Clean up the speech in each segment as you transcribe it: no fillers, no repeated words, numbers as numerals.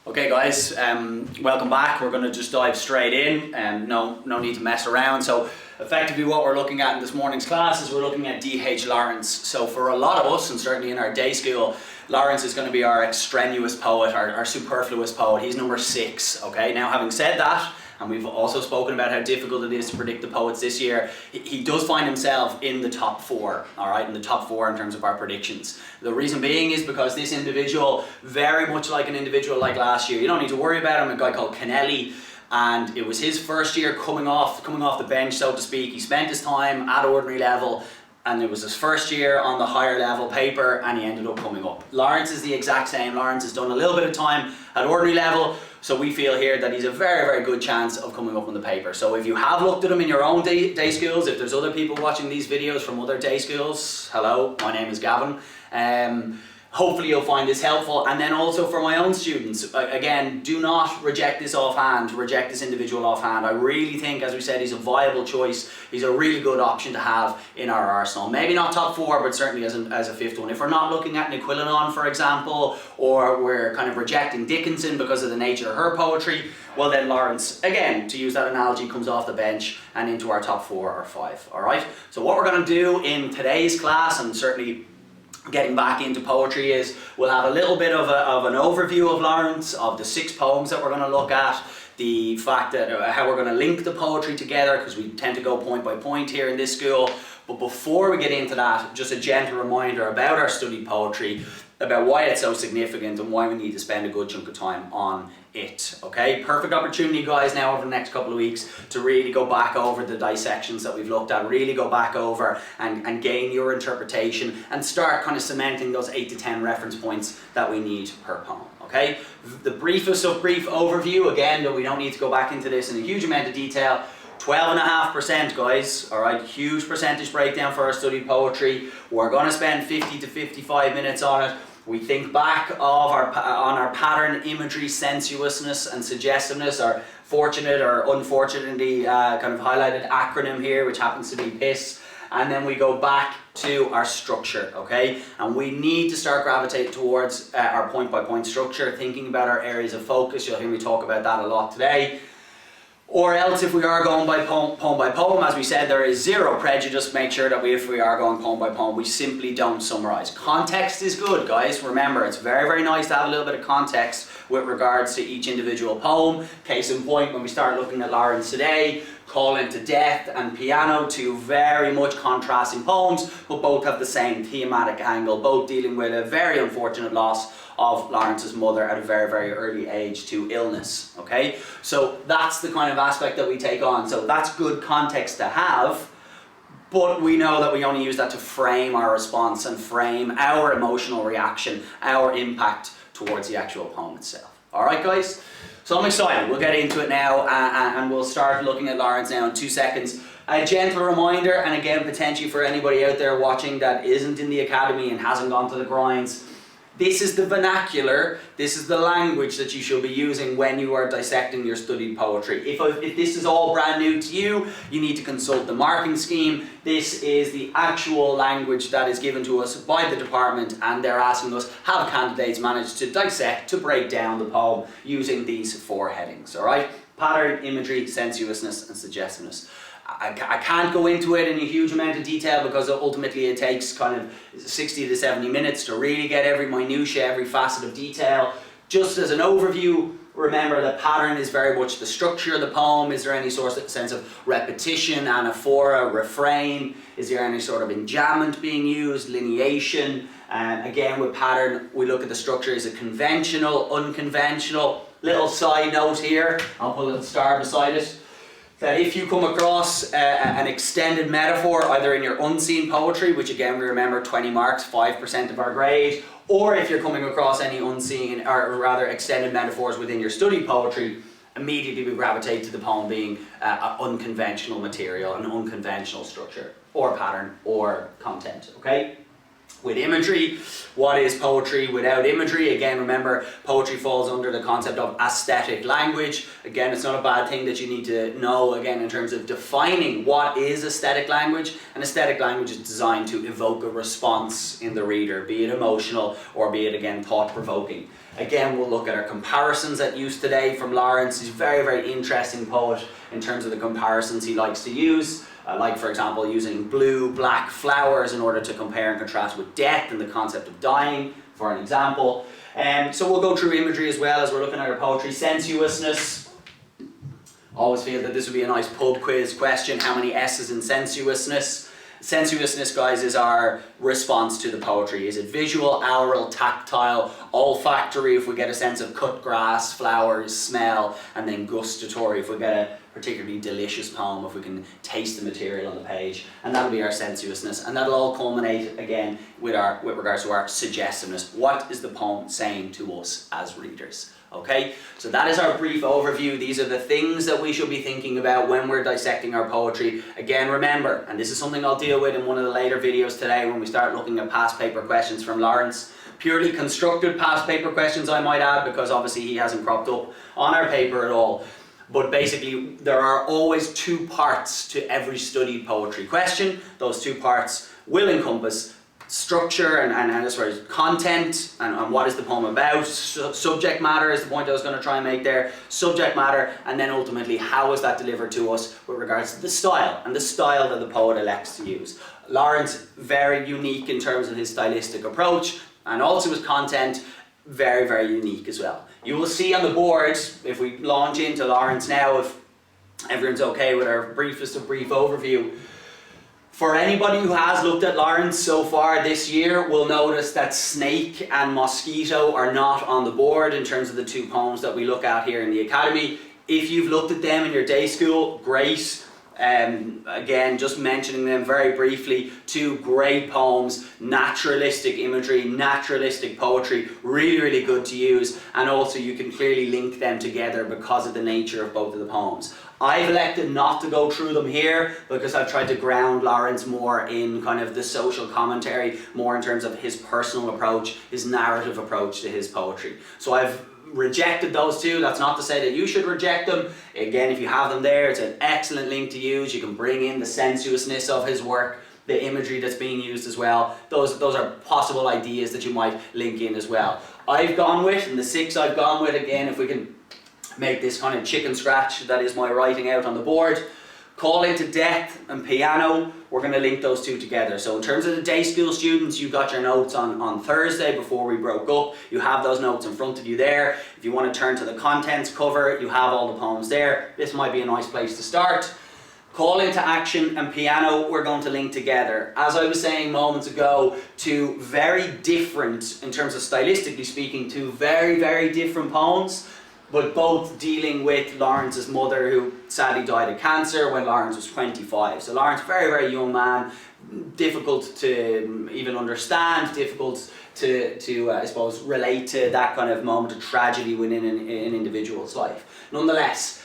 Okay guys, welcome back. We're going to just dive straight in and no need to mess around. So effectively what we're looking at in this morning's class is we're looking at D.H. Lawrence. So for a lot of us, and certainly in our day school, Lawrence is going to be our extraneous poet, our superfluous poet. He's number 6, okay? Now having said that, and we've also spoken about how difficult it is to predict the poets this year, he does find himself in the top 4, all right, in the top 4 in terms of our predictions. The reason being is because this individual, very much like an individual like last year, you don't need to worry about him, a guy called Kennelly, and it was his first year coming off the bench, so to speak. He spent his time at ordinary level, and it was his first year on the higher level paper, and he ended up coming up. Lawrence is the exact same. Lawrence has done a little bit of time at ordinary level, so we feel here that he's a very good chance of coming up on the paper. So if you have looked at him in your own day schools, if there's other people watching these videos from other day schools, hello, my name is Gavin. Hopefully you'll find this helpful. And then also for my own students, again, do not reject this offhand, reject this individual offhand. I really think, as we said, he's a viable choice. He's a really good option to have in our arsenal. Maybe not top 4, but certainly as a 5th one. If we're not looking at Niquillanon, for example, or we're kind of rejecting Dickinson because of the nature of her poetry, well then Lawrence, again, to use that analogy, comes off the bench and into our top 4 or 5, all right? So what we're going to do in today's class, and certainly getting back into poetry, is we'll have a little bit of an overview of Lawrence, of the 6 poems that we're going to look at, the fact that how we're going to link the poetry together, because we tend to go point by point here in this school. But before we get into that, just a gentle reminder about our studied poetry, about why it's so significant and why we need to spend a good chunk of time on it, okay? Perfect opportunity, guys, now over the next couple of weeks to really go back over the dissections that we've looked at, really go back over and gain your interpretation and start kind of cementing those 8 to 10 reference points that we need per poem, okay? The briefest of brief overview, again, that we don't need to go back into this in a huge amount of detail. 12.5%, guys, all right, huge percentage breakdown for our studied poetry. We're going to spend 50 to 55 minutes on it. We think back on our pattern, imagery, sensuousness and suggestiveness, our fortunate or unfortunately kind of highlighted acronym here, which happens to be PISS, and then we go back to our structure, okay? And we need to start gravitating towards our point-by-point structure, thinking about our areas of focus. You'll hear me talk about that a lot today. Or else, if we are going by poem by poem, as we said, there is zero prejudice. Make sure that if we are going poem by poem, we simply don't summarize. Context is good, guys. Remember, it's very nice to have a little bit of context with regards to each individual poem. Case in point, when we start looking at Lawrence today, Call into Death and Piano, 2 very much contrasting poems, but both have the same thematic angle, both dealing with a very unfortunate loss of Lawrence's mother at a very early age to illness, okay? So that's the kind of aspect that we take on. So that's good context to have, but we know that we only use that to frame our response and frame our emotional reaction, our impact towards the actual poem itself. All right, guys? So I'm excited. We'll get into it now and we'll start looking at Lawrence now in 2 seconds. A gentle reminder, and again, potentially for anybody out there watching that isn't in the academy and hasn't gone to the grinds, this is the vernacular, this is the language that you should be using when you are dissecting your studied poetry. If this is all brand new to you, you need to consult the marking scheme. This is the actual language that is given to us by the department, and they're asking us, have candidates managed to dissect, to break down the poem using these 4 headings, all right? Pattern, imagery, sensuousness, and suggestiveness. I can't go into it in a huge amount of detail because ultimately it takes kind of 60 to 70 minutes to really get every minutiae, every facet of detail. Just as an overview, remember that pattern is very much the structure of the poem. Is there any sort of sense of repetition, anaphora, refrain? Is there any sort of enjambment being used, lineation? Again, with pattern, we look at the structure. Is it conventional, unconventional? Little side note here, I'll put a little star beside it, that if you come across an extended metaphor, either in your unseen poetry, which again we remember 20 marks, 5% of our grade, or if you're coming across any unseen, or rather extended metaphors within your studied poetry, immediately we gravitate to the poem being unconventional material, an unconventional structure, or pattern, or content, okay? with imagery. What is poetry without imagery? Again, remember, poetry falls under the concept of aesthetic language. Again, it's not a bad thing that you need to know, again, in terms of defining what is aesthetic language. And aesthetic language is designed to evoke a response in the reader, be it emotional or be it, again, thought-provoking. Again, we'll look at our comparisons at use today from Lawrence. He's a very, very interesting poet in terms of the comparisons he likes to use. Like, for example, using blue, black flowers in order to compare and contrast with death and the concept of dying, for an example. So we'll go through imagery as well as we're looking at our poetry. Sensuousness. Always feel that this would be a nice pub quiz question. How many S's in sensuousness? Sensuousness, guys, is our response to the poetry. Is it visual, aural, tactile, olfactory if we get a sense of cut grass, flowers, smell, and then gustatory if we get a particularly delicious poem, if we can taste the material on the page, and that'll be our sensuousness, and that'll all culminate again with regards to our suggestiveness. What is the poem saying to us as readers? Okay, so that is our brief overview. These are the things that we should be thinking about when we're dissecting our poetry. Again, remember, and this is something I'll deal with in one of the later videos today when we start looking at past paper questions from Lawrence. Purely constructed past paper questions, I might add, because obviously he hasn't cropped up on our paper at all. But basically, there are always two parts to every studied poetry question. Those two parts will encompass structure and as far as content and what is the poem about. Subject matter is the point I was going to try and make there. Subject matter, and then ultimately how is that delivered to us with regards to the style and the style that the poet elects to use. Lawrence, very unique in terms of his stylistic approach, and also his content, very, very unique as well. You will see on the board, if we launch into Lawrence now, if everyone's okay with our briefest of brief overview. For anybody who has looked at Lawrence so far this year will notice that Snake and Mosquito are not on the board in terms of the two poems that we look at here in the Academy. If you've looked at them in your day school, great. Again, just mentioning them very briefly, two great poems, naturalistic imagery, naturalistic poetry, really, really good to use, and also you can clearly link them together because of the nature of both of the poems. I've elected not to go through them here because I've tried to ground Lawrence more in kind of the social commentary, more in terms of his personal approach, his narrative approach to his poetry. So I've rejected those two. That's not to say that you should reject them. Again, if you have them there, it's an excellent link to use. You can bring in the sensuousness of his work, the imagery that's being used as well. Those are possible ideas that you might link in as well. I've gone with, and the six I've gone with, again, if we can make this kind of chicken scratch, that is my writing out on the board. Call into Death and Piano, we're going to link those two together. So in terms of the day school students, you got your notes on Thursday before we broke up. You have those notes in front of you there. If you want to turn to the contents cover, you have all the poems there. This might be a nice place to start. Call into Action and Piano, we're going to link together. As I was saying moments ago, two very different, in terms of stylistically speaking, two very, very different poems, but both dealing with Lawrence's mother, who sadly died of cancer when Lawrence was 25. So Lawrence, very, very young man, difficult to even understand, difficult to I suppose, relate to that kind of moment of tragedy within an individual's life. Nonetheless,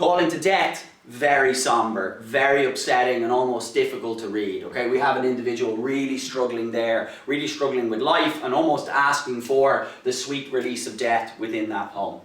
Call into Death, very somber, very upsetting, and almost difficult to read. Okay, we have an individual really struggling there, really struggling with life, and almost asking for the sweet release of death within that poem.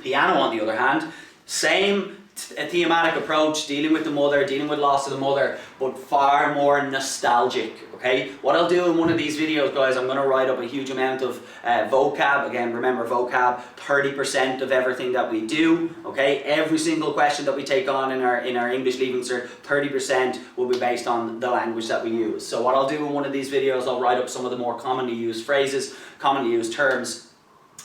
Piano, on the other hand, same thematic approach, dealing with the mother, dealing with loss of the mother, but far more nostalgic. Okay, what I'll do in one of these videos, guys, I'm going to write up a huge amount of vocab. Again, remember vocab, 30% of everything that we do. Okay, every single question that we take on in our English Leaving Cert, 30% will be based on the language that we use. So what I'll do in one of these videos, I'll write up some of the more commonly used phrases, commonly used terms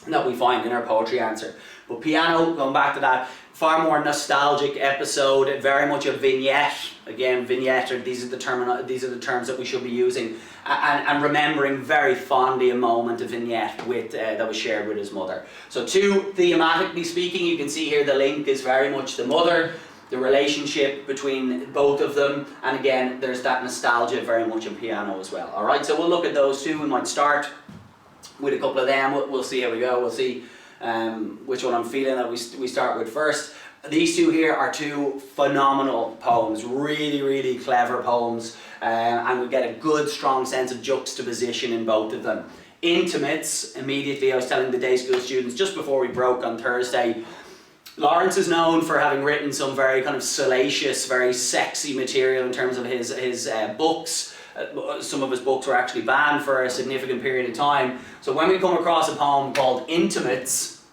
that we find in our poetry answer. But piano, going back to that, far more nostalgic episode, very much a vignette. Again, vignette, these are the terms that we should be using, and remembering very fondly a moment, a vignette with that was shared with his mother. So two, thematically speaking, you can see here the link is very much the mother, the relationship between both of them, and again, there's that nostalgia very much in piano as well. All right, so we'll look at those two. We might start with a couple of them. We'll see how we go. We'll see which one I'm feeling that we start with first. These two here are two phenomenal poems, really, really clever poems. and we get a good strong sense of juxtaposition in both of them. Intimates, immediately I was telling the day school students just before we broke on Thursday, Lawrence is known for having written some very kind of salacious, very sexy material in terms of his books. Some of his books were actually banned for a significant period of time. So when we come across a poem called Intimates,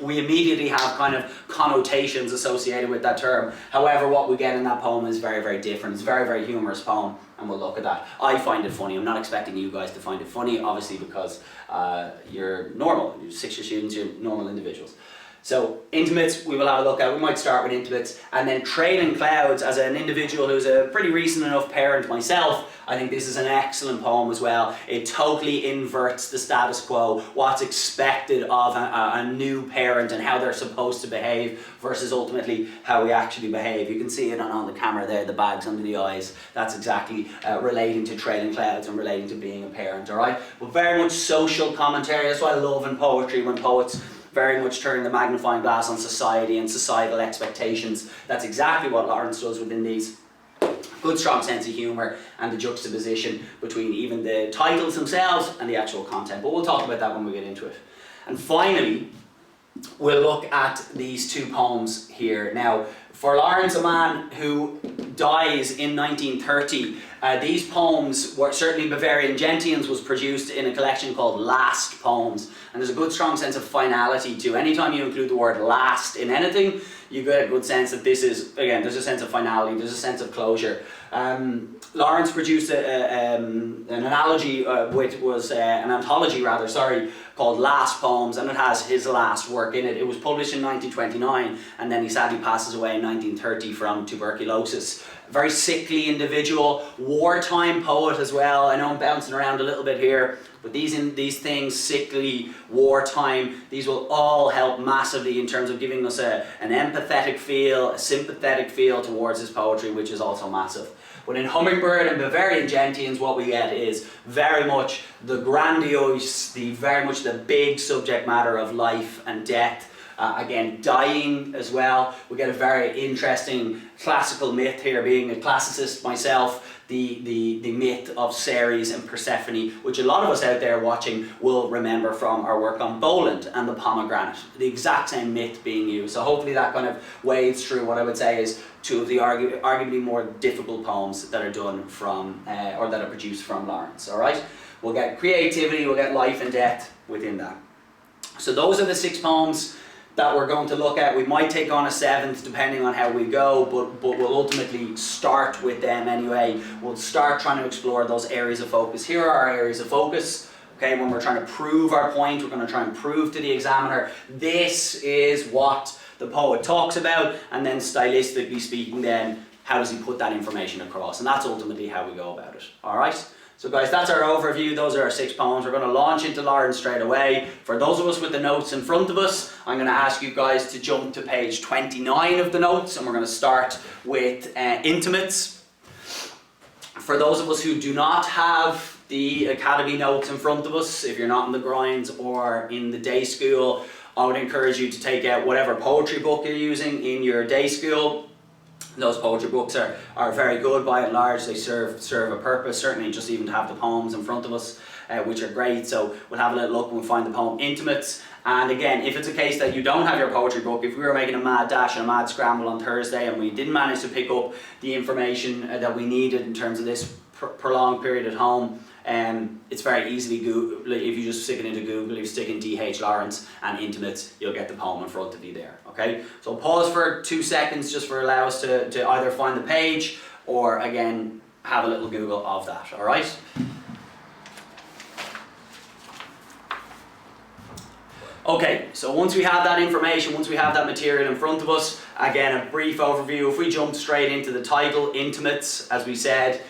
we immediately have kind of connotations associated with that term. However, what we get in that poem is very, very different. It's a very, very humorous poem, and we'll look at that. I find it funny. I'm not expecting you guys to find it funny, obviously, because you're normal. You're 6-year students, you're normal individuals. So Intimates we will have a look at. We might start with Intimates, and then Trailing Clouds. As an individual who's a pretty recent enough parent myself, I think this is an excellent poem as well. It totally inverts the status quo, what's expected of a new parent and how they're supposed to behave versus ultimately how we actually behave. You can see it on the camera there, the bags under the eyes. That's exactly relating to Trailing Clouds and relating to being a parent, alright? But very much social commentary. That's what I love in poetry, when poets very much turn the magnifying glass on society and societal expectations. That's exactly what Lawrence does within these. Good strong sense of humour and the juxtaposition between even the titles themselves and the actual content. But we'll talk about that when we get into it. And finally, we'll look at these two poems here. Now, for Lawrence, a man who dies in 1930, these poems were certainly Bavarian Gentians was produced in a collection called Last Poems. And there's a good strong sense of finality to anytime you include the word last in anything, you get a good sense that this is, again, there's a sense of finality, there's a sense of closure. Lawrence produced an anthology called Last Poems, and it has his last work in it. It was published in 1929, and then he sadly passes away in 1930 from tuberculosis. A very sickly individual, wartime poet as well. I know I'm bouncing around a little bit here, but these things, sickly, wartime, these will all help massively in terms of giving us an empathetic feel, a sympathetic feel towards his poetry, which is also massive. But in Hummingbird and Bavarian Gentians, what we get is very much the grandiose, very much the big subject matter of life and death. Again, dying as well. We get a very interesting classical myth here, being a classicist myself. The myth of Ceres and Persephone, which a lot of us out there watching will remember from our work on Boland and the pomegranate. The exact same myth being used. So hopefully that kind of wades through what I would say is two of the arguably more difficult poems that are done from, or that are produced from Lawrence, alright? We'll get creativity, we'll get life and death within that. So those are the 6 poems that we're going to look at. We might take on a 7th depending on how we go, but we'll ultimately start with them anyway. We'll start trying to explore those areas of focus. Here are our areas of focus. Okay, when we're trying to prove our point, we're going to try and prove to the examiner, this is what the poet talks about, and then stylistically speaking then, how does he put that information across? And that's ultimately how we go about it. Alright? So guys, that's our overview. Those are our 6 poems. We're going to launch into Lawrence straight away. For those of us with the notes in front of us, I'm going to ask you guys to jump to page 29 of the notes, and we're going to start with Intimates. For those of us who do not have the Academy notes in front of us, if you're not in the grinds or in the day school, I would encourage you to take out whatever poetry book you're using in your day school. Those poetry books are very good by and large. They serve a purpose, certainly just even to have the poems in front of us, which are great. So we'll have a little look when we find the poem Intimates. And again, if it's a case that you don't have your poetry book, if we were making a mad dash and a mad scramble on Thursday and we didn't manage to pick up the information that we needed in terms of this prolonged period at home, it's very easily Google. If you just stick it into Google, if you stick in D.H. Lawrence and Intimates, you'll get the poem in front of you there. Okay, so pause for 2 seconds just for allow us to either find the page or again have a little Google of that. All right. Okay, so once we have that information, once we have that material in front of us, again a brief overview. If we jump straight into the title, Intimates, as we said,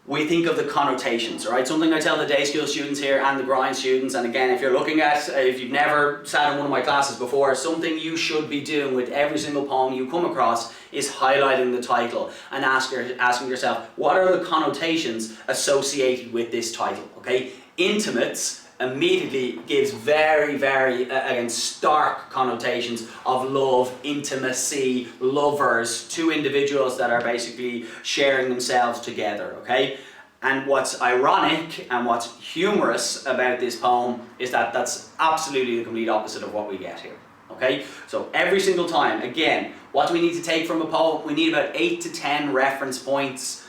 we think of the connotations, all right? Something I tell the day school students here and the grind students, and again, if you're looking at, if you've never sat in one of my classes before, something you should be doing with every single poem you come across is highlighting the title and asking yourself, what are the connotations associated with this title, okay? Intimates, immediately gives very, very, again, stark connotations of love, intimacy, lovers, two individuals that are basically sharing themselves together, okay? And what's ironic and what's humorous about this poem is that that's absolutely the complete opposite of what we get here, okay? So every single time, again, what do we need to take from a poem? We need about 8 to 10 reference points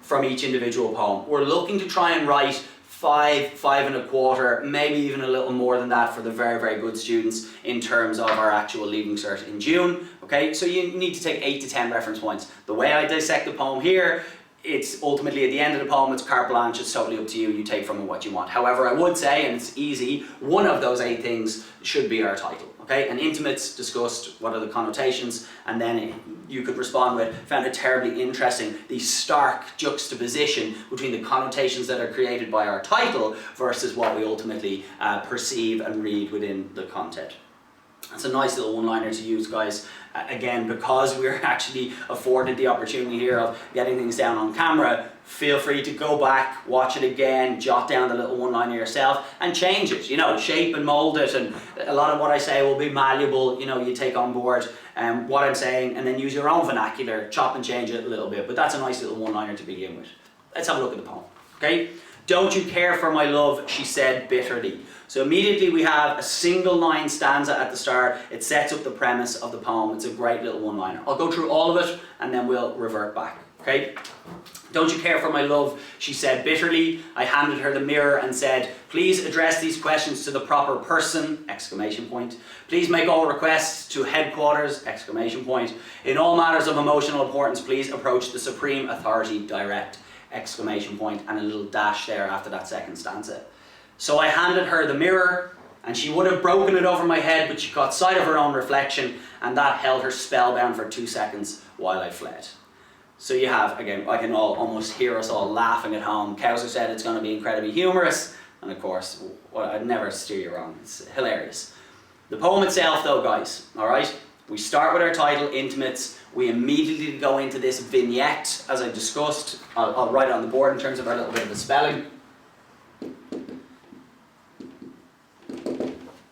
from each individual poem. We're looking to try and write 5.25, maybe even a little more than that for the very, very good students in terms of our actual Leaving Cert in June. Okay, so you need to take 8 to 10 reference points. The way I dissect the poem here, it's ultimately at the end of the poem, it's carte blanche, it's totally up to you, you take from it what you want. However, I would say, and it's easy, one of those 8 things should be our title. Okay, and intimates discussed what are the connotations, and then you could respond with, found it terribly interesting, the stark juxtaposition between the connotations that are created by our title versus what we ultimately perceive and read within the content. It's a nice little one-liner to use, guys. Again, because we're actually afforded the opportunity here of getting things down on camera, feel free to go back, watch it again, jot down the little one-liner yourself and change it, you know, shape and mold it, and a lot of what I say will be malleable, you know, you take on board what I'm saying and then use your own vernacular, chop and change it a little bit, but that's a nice little one-liner to begin with. Let's have a look at the poem, okay? Don't you care for my love, she said bitterly. So immediately we have a single line stanza at the start. It sets up the premise of the poem. It's a great little one-liner. I'll go through all of it and then we'll revert back, okay? Don't you care for my love, she said bitterly. I handed her the mirror and said, please address these questions to the proper person, exclamation point. Please make all requests to headquarters, exclamation point. In all matters of emotional importance, please approach the supreme authority direct, exclamation point, and a little dash there after that second stanza. So I handed her the mirror, and she would have broken it over my head, but she caught sight of her own reflection, and that held her spellbound for 2 seconds while I fled. So you have, again, I can almost hear us all laughing at home. Kowser said it's going to be incredibly humorous, and of course, well, I'd never steer you wrong. It's hilarious. The poem itself, though, guys, all right? We start with our title, Intimates. We immediately go into this vignette, as I discussed. I'll write it on the board in terms of our little bit of the spelling.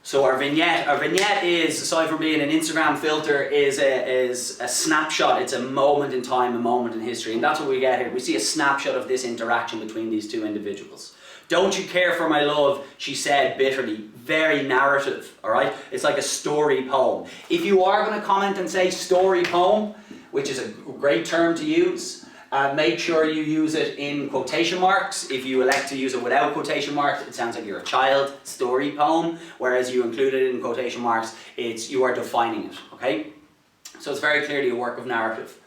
So our vignette is, aside from being an Instagram filter, is a snapshot. It's a moment in time, a moment in history, and that's what we get here. We see a snapshot of this interaction between these two individuals. Don't you care for my love, she said bitterly. Very narrative, all right? It's like a story poem. If you are going to comment and say story poem, which is a great term to use, make sure you use it in quotation marks. If you elect to use it without quotation marks, it sounds like you're a child, story poem, whereas you include it in quotation marks, you are defining it, okay? So it's very clearly a work of narrative.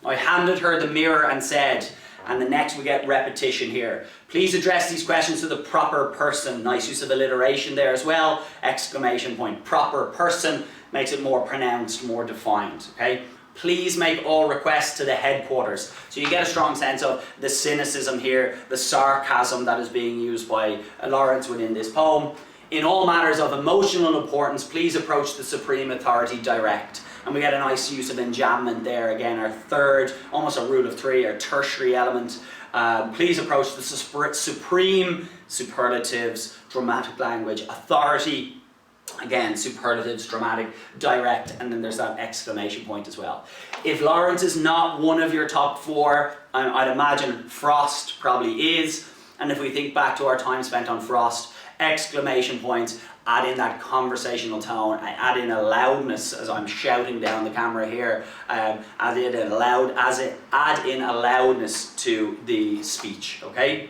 I handed her the mirror and said, and the next we get repetition here. Please address these questions to the proper person. Nice use of alliteration there as well. Exclamation point. Proper person makes it more pronounced, more defined, okay? Please make all requests to the headquarters. So you get a strong sense of the cynicism here, the sarcasm that is being used by Lawrence within this poem. In all matters of emotional importance, please approach the supreme authority direct. And we get a nice use of enjambment there, again, our third, almost a rule of 3, our tertiary element. Please approach the supreme, superlatives, dramatic language, authority, again, superlatives, dramatic, direct, and then there's that exclamation point as well. If Lawrence is not one of your top 4, I'd imagine Frost probably is. And if we think back to our time spent on Frost, exclamation points, add in that conversational tone, add in a loudness as I'm shouting down the camera here, add in a loudness to the speech, okay?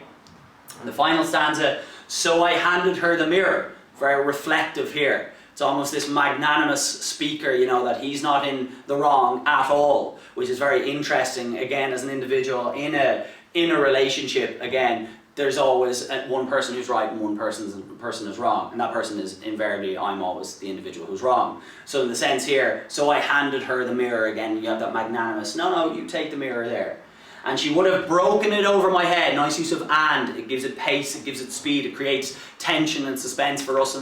And the final stanza, so I handed her the mirror, very reflective here. It's almost this magnanimous speaker, you know, that he's not in the wrong at all, which is very interesting, again, as an individual in a relationship, again, there's always one person who's right and one person is wrong, and that person is invariably, I'm always the individual who's wrong. So in the sense here, so I handed her the mirror, again, you have that magnanimous, no, you take the mirror there. And she would have broken it over my head. Nice use of and. It gives it pace, it gives it speed, it creates tension and suspense for us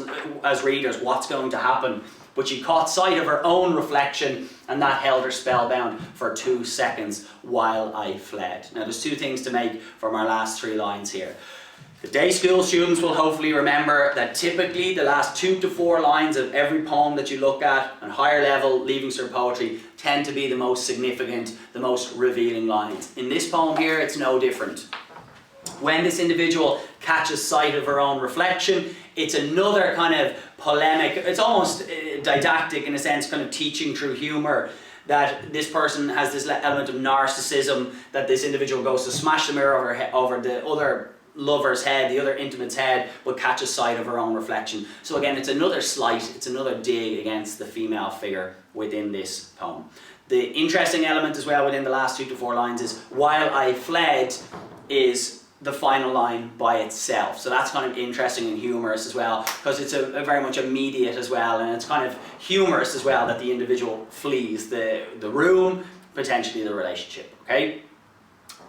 as readers, what's going to happen. But she caught sight of her own reflection, and that held her spellbound for 2 seconds while I fled. Now there's 2 things to make from our last 3 lines here. The day school students will hopefully remember that typically the last 2 to 4 lines of every poem that you look at on higher level Leaving Cert poetry tend to be the most significant, the most revealing lines. In this poem here, it's no different. When this individual catches sight of her own reflection, it's another kind of polemic, it's almost didactic in a sense, kind of teaching through humour, that this person has this element of narcissism, that this individual goes to smash the mirror over the other lover's head, the other intimate's head, but catches sight of her own reflection. So again, it's another slight, it's another dig against the female figure within this poem. The interesting element as well within the last 2 to 4 lines is, while I fled, is the final line by itself. So that's kind of interesting and humorous as well, because it's a very much immediate as well, and it's kind of humorous as well that the individual flees the room, potentially the relationship, okay?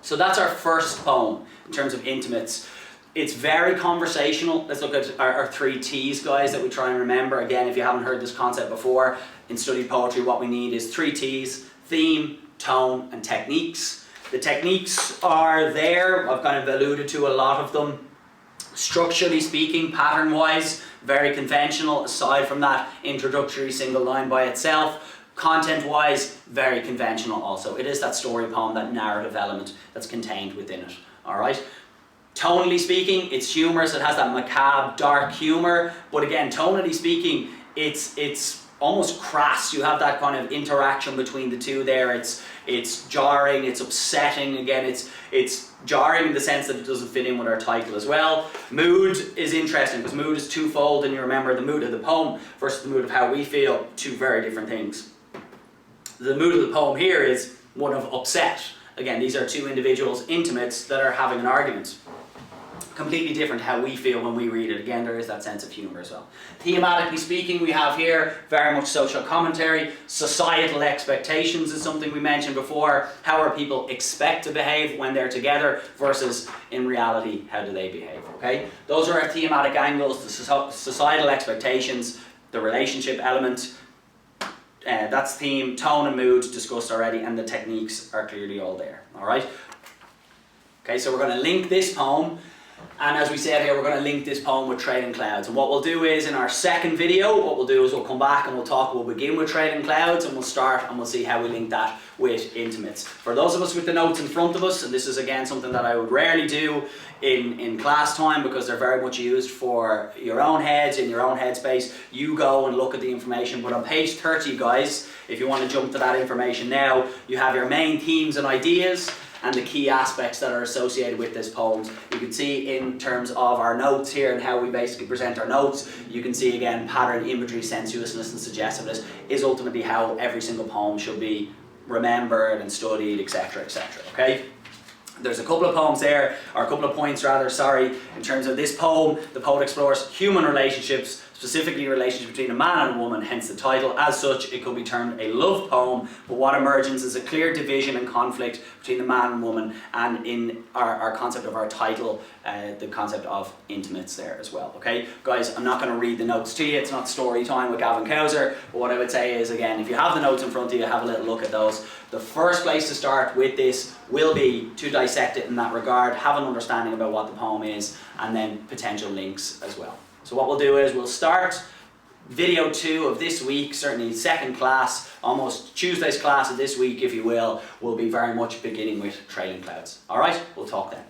So that's our first poem in terms of intimates. It's very conversational. Let's look at our 3 T's, guys, that we try and remember. Again, if you haven't heard this concept before, in studied poetry, what we need is 3 T's: theme, tone, and techniques. The techniques are there. I've kind of alluded to a lot of them. Structurally speaking, pattern-wise, very conventional, aside from that introductory single line by itself. Content-wise, very conventional also. It is that story poem, that narrative element that's contained within it, alright? Tonally speaking, it's humorous, it has that macabre, dark humour, but again, tonally speaking, it's almost crass. You have that kind of interaction between the two there. It's jarring, it's upsetting, again, it's jarring in the sense that it doesn't fit in with our title as well. Mood is interesting, because mood is twofold, and you remember the mood of the poem versus the mood of how we feel, 2 very different things. The mood of the poem here is one of upset. Again, these are 2 individuals, intimates, that are having an argument. Completely different how we feel when we read it. Again, there is that sense of humour as well. Thematically speaking, we have here very much social commentary. Societal expectations is something we mentioned before. How are people expect to behave when they're together versus in reality, how do they behave, okay? Those are our thematic angles, the societal expectations, the relationship element. That's theme, tone and mood discussed already, and the techniques are clearly all there, alright? Okay, so we're going to link this poem, and as we said here, we're going to link this poem with Trading Clouds. And what we'll do is, in our second video, what we'll do is we'll come back and we'll begin with Trading Clouds, and we'll start and we'll see how we link that with intimates. For those of us with the notes in front of us, and this is again something that I would rarely do in class time, because they're very much used for your own heads, in your own headspace, you go and look at the information. But on page 30, guys, if you want to jump to that information now, you have your main themes and ideas, and the key aspects that are associated with this poem. You can see in terms of our notes here and how we basically present our notes, you can see again pattern, imagery, sensuousness and suggestiveness is ultimately how every single poem should be remembered and studied, etc, etc, okay? There's a couple of poems there, or a couple of points rather, sorry, in terms of this poem. The poet explores human relationships, specifically a relationship between a man and a woman, hence the title. As such, it could be termed a love poem, but what emerges is a clear division and conflict between the man and woman, and in our concept of our title, the concept of intimates there as well, okay? Guys, I'm not going to read the notes to you, it's not story time with Gavin Cowser, but what I would say is, again, if you have the notes in front of you, have a little look at those. The first place to start with this will be to dissect it in that regard, have an understanding about what the poem is, and then potential links as well. So what we'll do is we'll start video 2 of this week, certainly second class, almost Tuesday's class of this week if you will be very much beginning with Trailing Clouds. Alright, we'll talk then.